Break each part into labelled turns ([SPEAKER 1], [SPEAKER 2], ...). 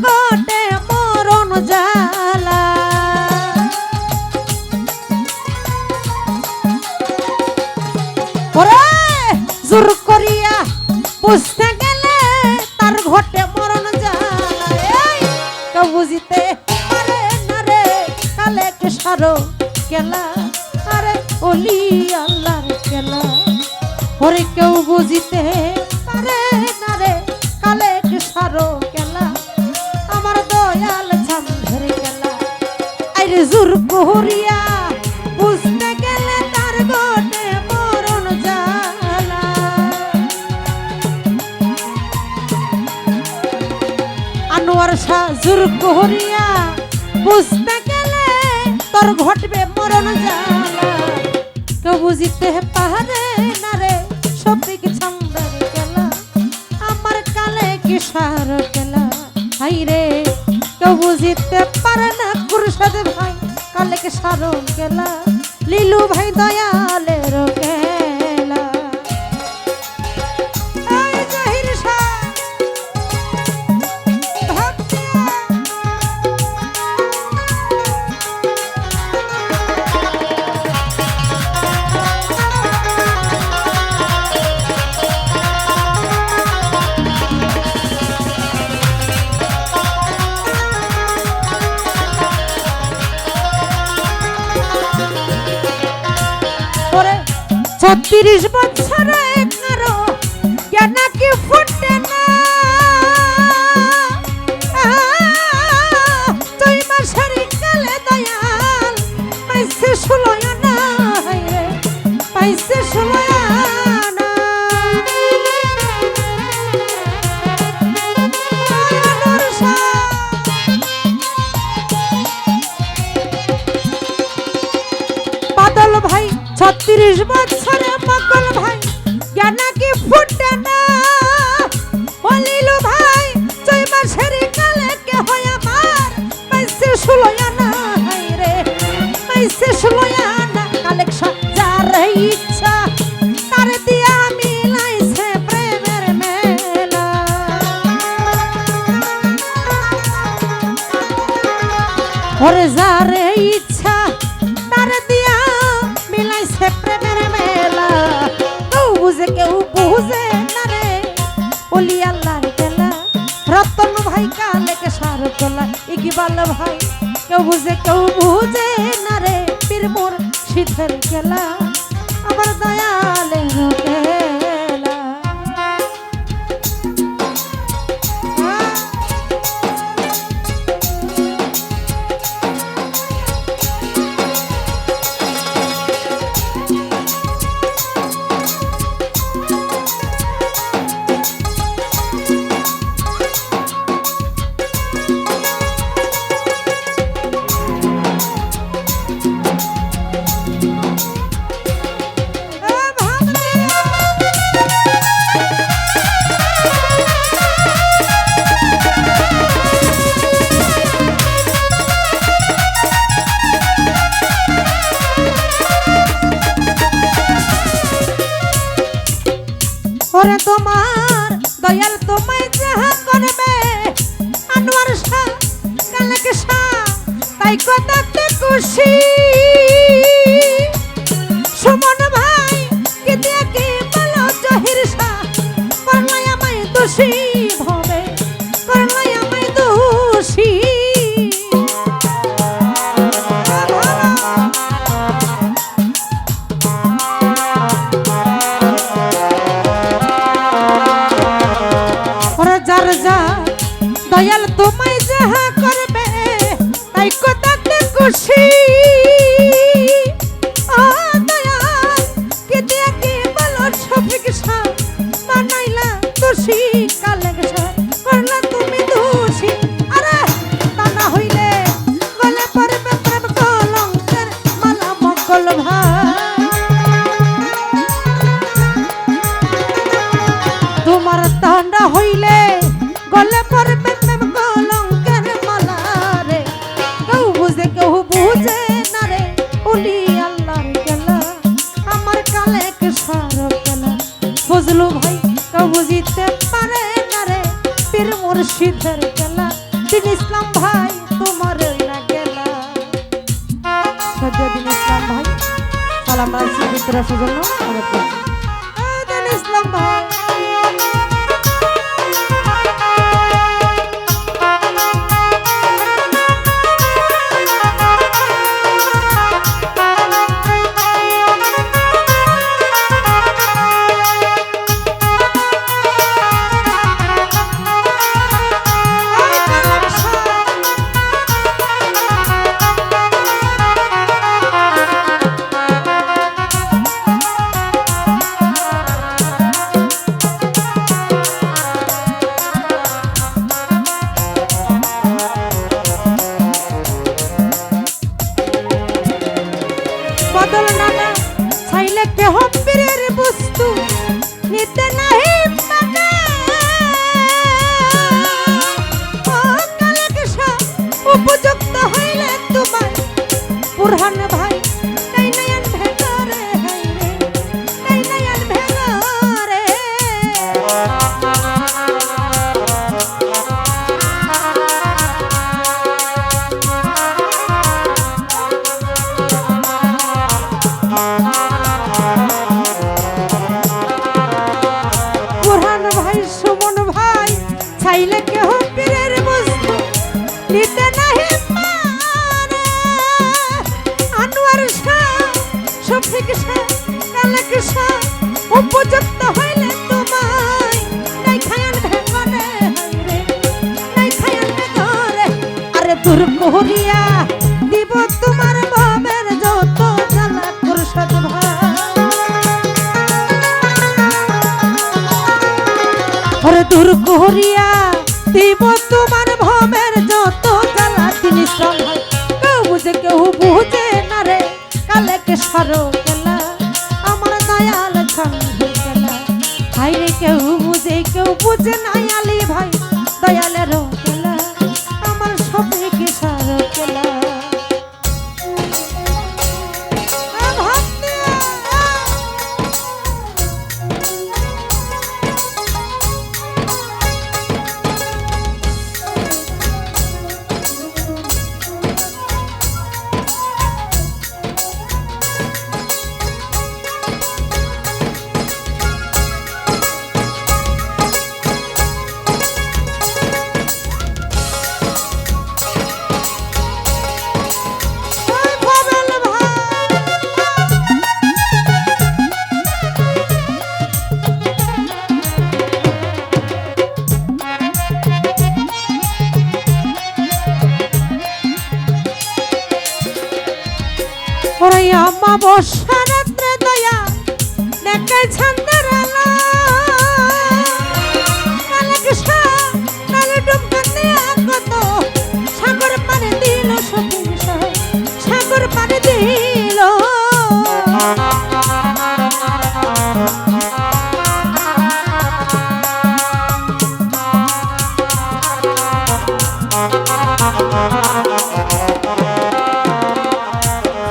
[SPEAKER 1] ঘটে মরণ জ্বালা। ওরে জোর করিয়া বুঝতে গেলে তার ঘটে মরণ জ্বালা। এই কেউ বুঝিতে পারে না রে কালে কেসারো কেলা, আরে ওলি আল্লাহর কেলা। ওরে কেউ বুঝিতে পারে না রে কালে কেসারো কেলা, আমার দয়াল ছামঝের কেলা। আরে জোর করিয়া বুঝতে গেলে তার ঘটে মরণ জ্বালা। আনোয়ার শাহ জোর করিয়া বুঝতে গেলে তোর ঘটবে মরণ জ্বালা। কেউ বুঝিতে পারে না রে সবিক ছামঝের কেলা, আমার কালে কেসার কেলা। হাই রে কেউ বুঝিতে পারে না খুরশদ ভাই কালে কেসার কেলা, লিলু ভাই দয়ালের কেলা। এই জাহির শাহ ভক্তিয়া ওরে ৩৬ বছরে কারো জ্ঞান কি ফুটে না, তুই মাসের কালে দয়াল পাইছে ষোলয়ানা, পাইছে ষোলয়ানা। বাদল ভাই ৩৬ বছরে পাগল ভাই জ্ঞান কি ফুটে না, বলিলু ভাই ৬ মাসের কালে কে হয় আমার পাইছে ষোলয়ানা। হাই রে পাইছে ষোলয়ানা। কালেকশন যার ইচ্ছা তার দিয়া মিলাইছে প্রেমের মেলা। ওরে যার ইচ্ছা তার দিয়া মিলাইছে প্রেমের মেলা। কেউ বুঝে কেউ বুঝে না রে ওলি আল্লাহর কেলা, রতন ভাই কালে কেসার কেলা। ইকবাল ভাই কেউ বুঝে কেউ বুঝে না রে পীর মুর্শিদের কেলা, আমার দয়ালের কেলা। ওরে তোমার দয়াল তোমায় যাহা করবে, আনোয়ার শাহ কালে কেসার তাই কথাতে খুশি। সুমন ভাই কি দিয়া কি বলো জহির শাহ করলাই আমায় দোষী ভবে, করলাই আমায় দোষী। যার যা দয়াল তোমায় যাহা করবে তাই কথাতে খুশি। ও দয়াল কি দিয়া কি বলো শফিক শাহ বানাইলা দোষী, কালে কেসার করলা তুমি দোষী। আরে তা না হইলে গলে পড়বে প্রেম কলঙ্কের মালা মঙ্গল ভাই। তোমার ঠান্ডা হইলে গলে পড়বে প্রেম কলঙ্কের মালা রে। কেউ বুঝে কেউ বুঝে সৈয়দুদ্দিন ইসলাম ভাই তোমার না গেলা। সৈয়দুদ্দিন ইসলাম ভাই সালাম রাখছি বিদ্রোহের জন্য। সৈয়দুদ্দিন ইসলাম ভাই বদল নানা চাইলে কেহ পীরের বস্তু নিতে নাহি পাবে। উপযুক্ত হইলে তোমার বুরহান ভাই নাই নয়ন ভেতরে হাইরে নাই নয়ন ভেতরে। বুরহান ভাই সুমন ভাই চাইলে কেহ পীরের বস্তু নিতে নাহি পারে। আনোয়ার শাহ শফিক শাহ কালেক শাহ উপযুক্ত হইলে তোমায় নাই খায়ান ভেতরে হাইরে নাই খায়ান ভেতরে। আরে দূর করিয়া দিব তোমার ভবের যত জ্বালা খুরশদ ভাই। আরে দূর করিয়া দিব তোমার ভবের যত জ্বালা। তিনি সবাই কেউ বুঝে কেউ বুঝে না রে কালেক সারো গেলা আমার দয়াল ছন্দ গেলা। হাইরে কেউ বুঝে কেউ বুঝে না আলী ভাই দয়ালের গেলা আমার সবাইকে সারো গেলা। ওরে আমা বর্ষা রাত্রে দয়া দেখায় ছন্দের আলো। কালেক শাহ কালে ডুবকা দিয়া কত সাগর পারে দিল শফিক শাহ সাগর পারে দিল।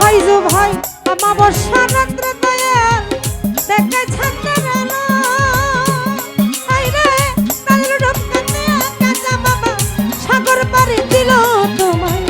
[SPEAKER 1] ফাইজু ভাই আমা বর্ষা রাত্রে দয়াল দেখায় ছন্দের আলো। আইরে কালে ডুবকা দিয়া কাঁচা বাবা সাগর পারে দিল তোমায়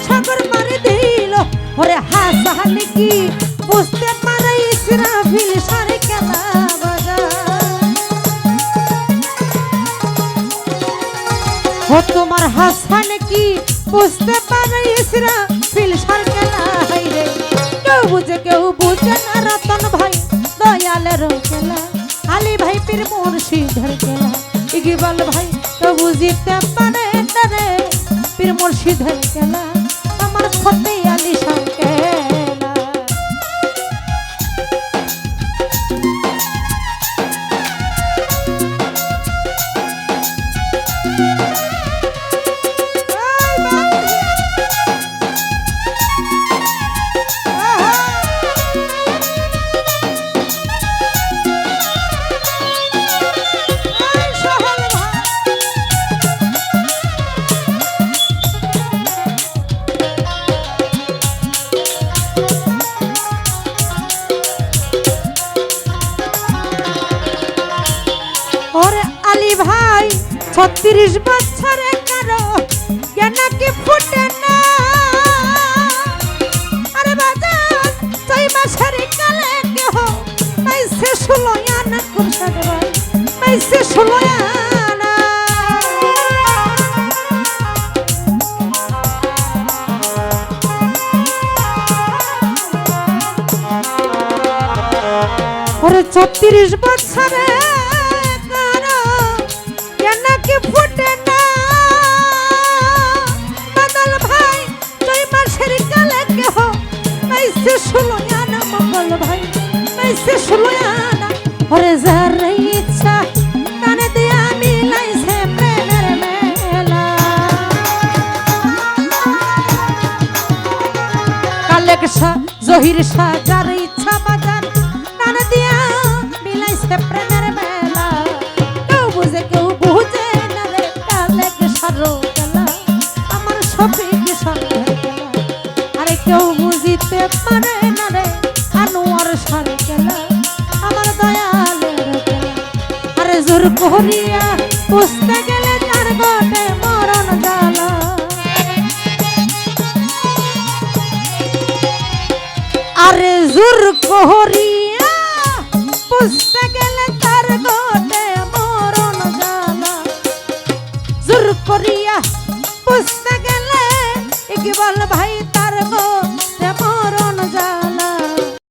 [SPEAKER 1] সাগর পারে দিল। ওরে হাসান কি বুঝতে পারে ইসরাফিল সারে খেলা বাজার। ও তোমার হাসান কি বুঝতে পারে ইসরাফিল সার খেলা। হাইরে কেউ বুঝে কেউ বুঝে না রতন ভাই দয়ালের খেলা। আলী ভাই পীর মুর্শিদের খেলা। ইকবাল ভাই তো বুঝিতে পারে তারে পীর মুর্শিদের খেলা আমার ফতে আলী শাহ খেলা। ওরে আলী ভাই 36 বছরে কারো ষোলোয়ানা ওরে ৩৬ বছরে কারো কেন কি ফুটে না বাদল ভাই ২ মাসের কালে কেহ পাইছে ষোলোয়ানা মঙ্গল ভাই পাইছে ষোলোয়ানা ওরে যার ইচ্ছা তানে দিয়া মিলাইছে প্রেমের মেলা কালেক শাহ জহির শাহ যার ইচ্ছা বাজার তানে দিয়া মিলাইছে প্রেমের মেলা কেউ বুঝে না রে কালেক শাহর খেলা আমার শফিক শাহের খেলা আরে কেউ বুঝিতে পারে না রে আনোয়ার শাহের খেলা আমার দয়ালের খেলা আরে জোর করিয়া বুঝতে গেলে তার বটে মরণ জ্বালা আরে জোর করিয়া বুঝতে গেলে তার